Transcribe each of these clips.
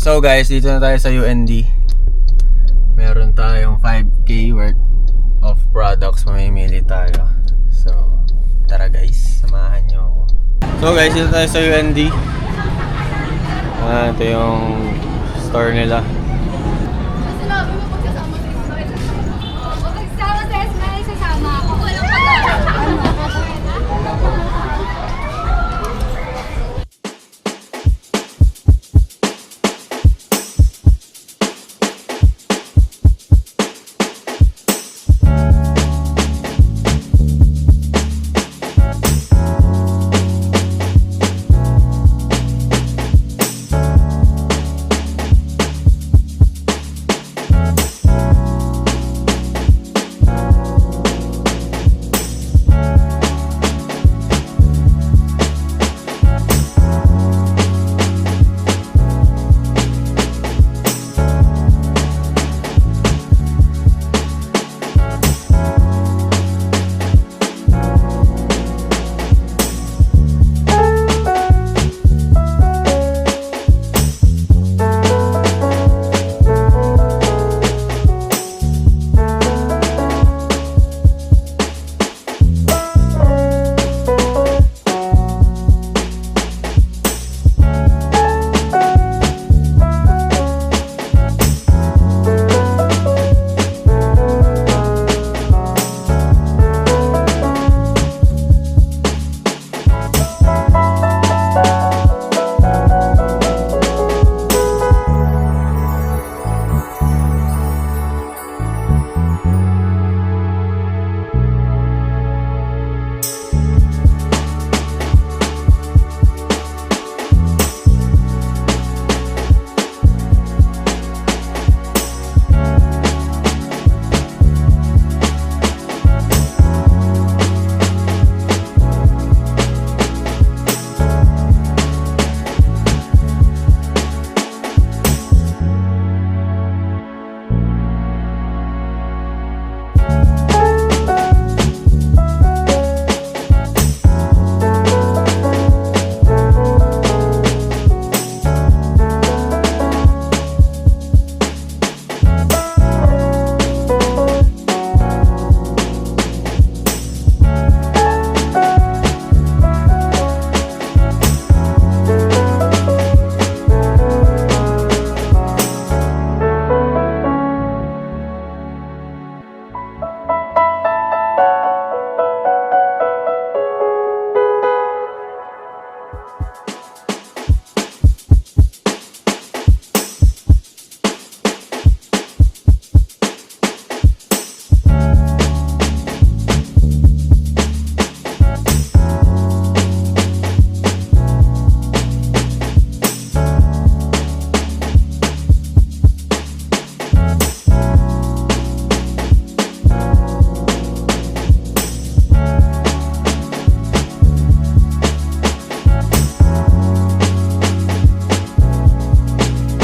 So guys, dito na tayo sa UND. Meron tayong 5K worth of products, mamimili tayo. So, tara guys, samahan nyo ako. So guys, dito tayo sa UND. Ito yung store nila. Sinabi mo magkasama sa Ismael. Magkasama sa Ismael, sasama ako. Walang pag-aaral.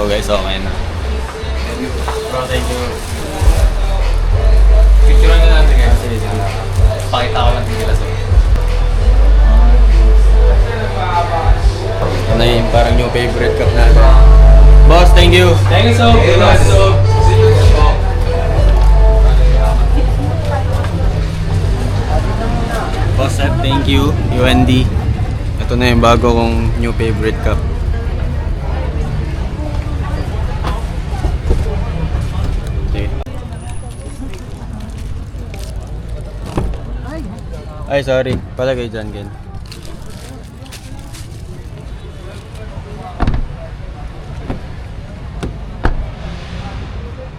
Guys, okay na. Bro, thank you. Picture na natin guys. Pakita ko lang tingin sa iyo. Ano yun, parang yung favorite cup natin. Boss, thank you. Thank you so much. Boss, thank you. UND. Ito na yung bago kong new favorite cup. Ay, sorry. Palagay dyan, Gen.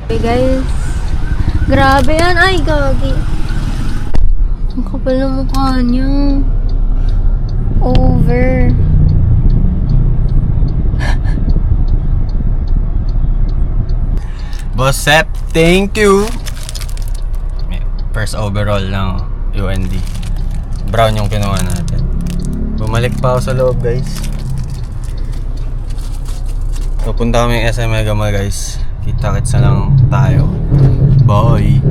Hey guys. Grabe yan. Ay, gagi. Ang kapal ng mukha niya. Over. Boss Sep, thank you. First overall ng UND. Brown yung kinuha natin. Bumalik pa ako sa loob, guys. Pupunta kami yung SM Mega Mall, guys. Kita-kits na lang tayo. Bye!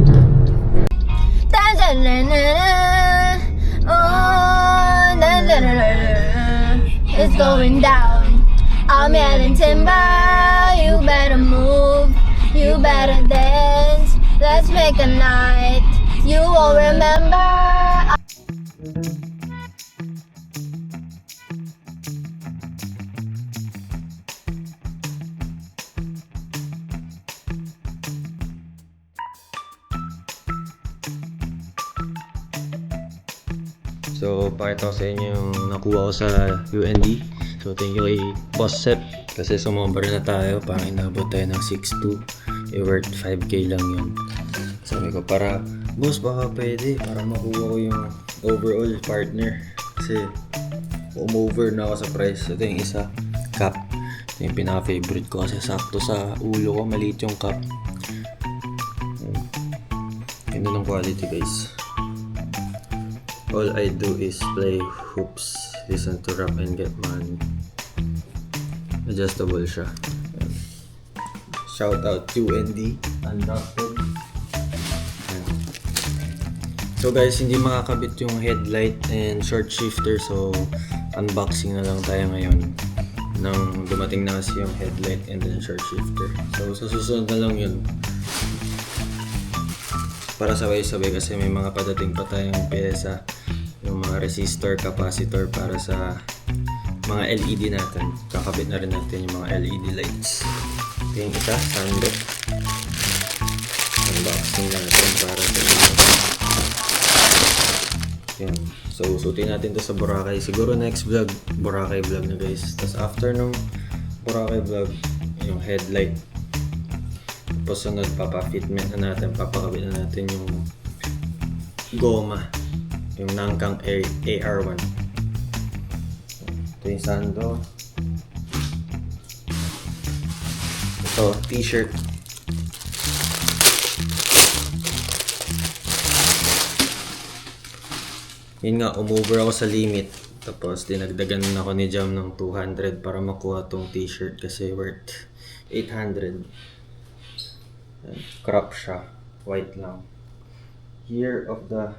It's going down. I'm heading timber. night. You will remember. So, pakita ko sa inyo yung nakuha ko sa UND. So, thank you kay Boss Sep. Kasi sumobra na tayo. Parang inabot tayo ng 6.2. Worth 5K lang yun. Sabi ko, boss, baka pwede. Para makuha ko yung overall partner. Kasi, umover na ako sa price. Ito yung isa. Cap. Ito yung pinaka-favorite ko. Kasi sakto sa ulo ko. Maliit yung cap. Ganda ng quality, guys. All I do is play hoops, listen to rap, and get money. Adjustable siya. Ayan. Shout out UND, Undrafted. Ayan. So guys, hindi makakabit yung headlight and short shifter, so unboxing na lang tayo ngayon nang dumating na kasi yung headlight and then short shifter. So sa susunod na lang yun. Para sabay-sabay kasi may mga padating pa tayong pyesa, yung mga resistor, capacitor para sa mga LED natin. Kakabit na rin natin yung mga LED lights. Ito yung isa, sando. Unboxing natin para sa inyo. Yan. So, sutin natin to sa Boracay. Siguro next vlog, Boracay vlog na guys. Tapos after nung Boracay vlog, yung headlight. Tapos sunod, papafitment na natin, papakabit na natin yung goma, yung Nangkang AR1. Ito yung sando. Ito, t-shirt. Yun nga, umover ako sa limit. Tapos dinagdagan ako ni Jam ng 200 para makuha tong t-shirt kasi worth 800. Crop siya, white lang. Year of the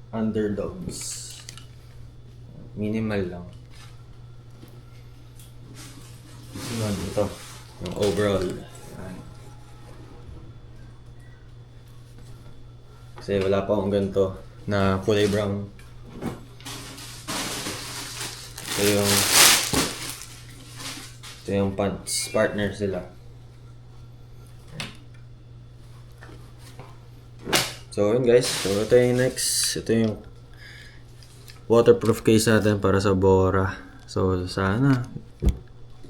Underdogs. Minimal lang. Ito, yung overall. Kasi wala pa akong ganito na kulay brown. Ito yung pants, partner sila. So yun guys, so ito yung next, ito yung waterproof case natin para sa Bora. So sana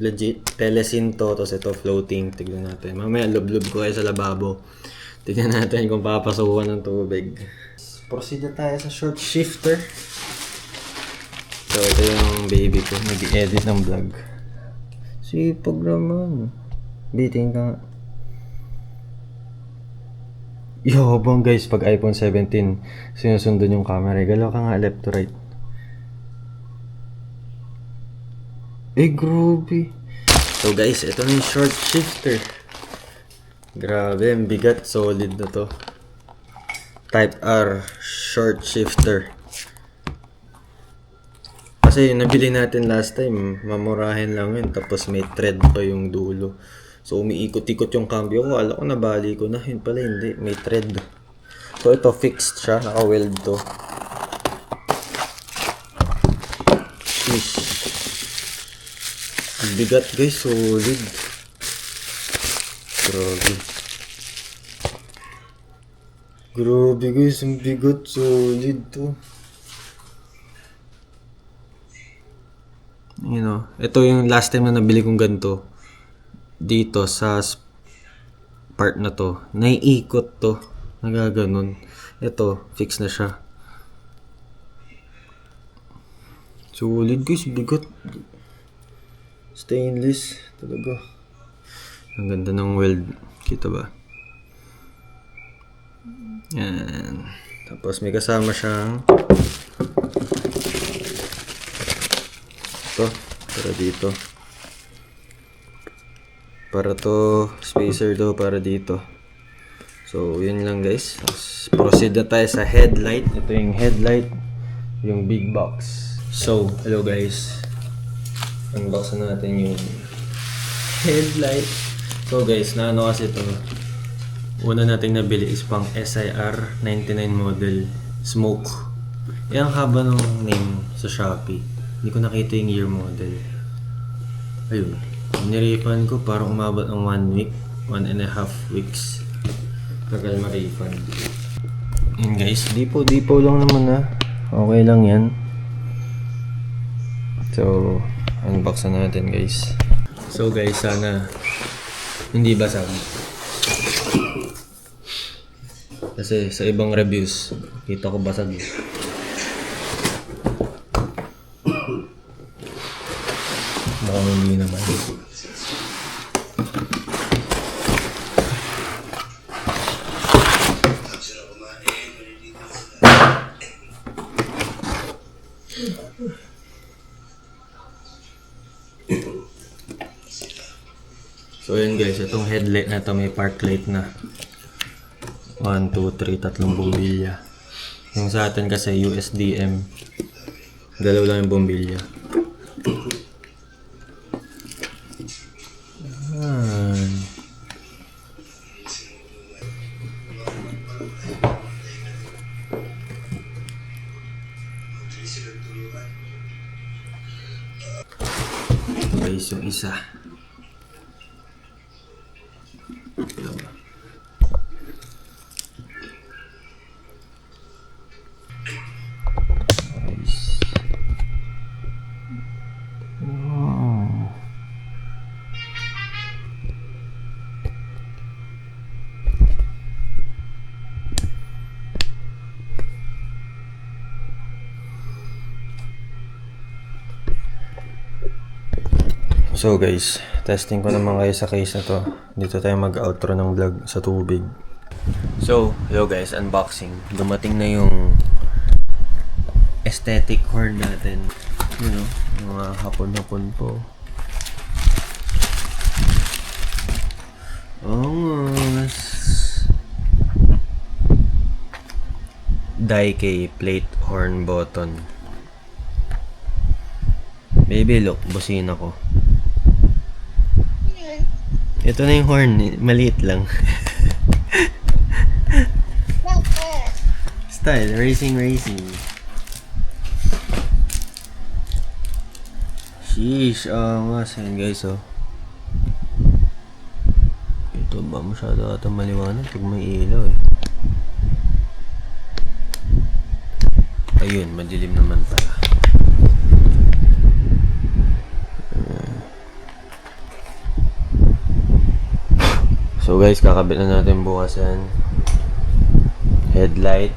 legit telesin to, tapos ito floating, tignan natin. Mamaya lub-lub ko kayo sa lababo. Tignan natin kung papasukan ng tubig. Proceed na tayo sa short shifter. So ito yung baby ko, nag-edit ng vlog. Sipag naman. Biting ka nga. Yo, bang guys, pag iPhone 17, sinusundan yung camera. Galaw ka nga left to right. Grabe. So guys, ito na yung short shifter. Grabe, ang bigat. Solid na to. Type R short shifter. Kasi yung nabili natin last time, mamurahin lang yun. Tapos may thread pa yung dulo. So, umiikot-ikot yung cambio ko. Alam ko, nabali ko na. Yun pala, hindi. May thread. So, ito, fixed siya. Naka-weld to. Sheesh. Bigat, guys. Solid. Grabe. Grabe, guys. Ang bigat. Solid to. You know, ito yung last time na nabili kong ganito. Dito sa part na to, naiikot to, nagaganon. Ito, fix na siya. Solid guys, bigat. Stainless talaga. Ang ganda ng weld, kita ba? Yan. Tapos may kasama siyang ito, para dito. Para to, spacer do para dito. So, yun lang guys. Proceed na tayo sa headlight. Ito yung headlight, yung big box. So, hello guys. Unbox na natin yung headlight. So guys, naano kasi ito. una nating nabili is pang SIR 99 model Smoke. Yan ang haba ng name sa Shopee. Hindi ko nakita yung year model. Ayun. Nirefund ko parang umabot ng 1 week. 1.5 weeks. Tagal ma-refund. Yun guys. Dipo lang naman na. Okay lang yan. So, unbox na natin guys. So guys, sana hindi basag. Kasi sa ibang reviews, kita ko basag. Baka hindi naman. So yun guys, itong headlight na to may park light na 1, 2, 3, tatlong bumbilya. Yung sa atin kasi USDM, dalawa lang yung bumbilya. Ayan. Ito guys yung isa. So guys, testing ko naman kayo sa case na to. Dito tayo mag-outro ng vlog sa tubig. So, yo guys, unboxing. Dumating na yung aesthetic horn natin. You know, mga hapon-hapon po. Angas. Daikei plate horn button. Baby, look, busina ko. Ito na yung horn, maliit lang. Style, racing. Sheesh, angas. Ayan guys, oh. Ito ba masyado ata maliwanag pag may ilaw eh. Ayun, madilim naman pala. So guys, kakabit na natin bukas yan. Headlight,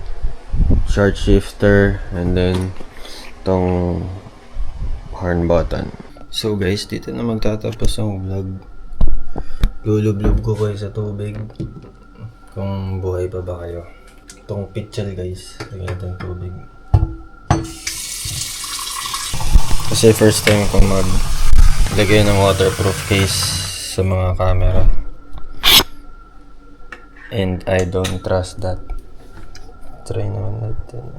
short shifter, and then tong horn button. So guys, dito na magtatapos ang vlog. Lulublob ko kayo sa tubig. Kung buhay pa ba kayo. Itong pitchel guys, lagyan natin tubig. Kasi first time ko maglagay ng waterproof case sa mga camera. And I don't trust that. Try naman natin.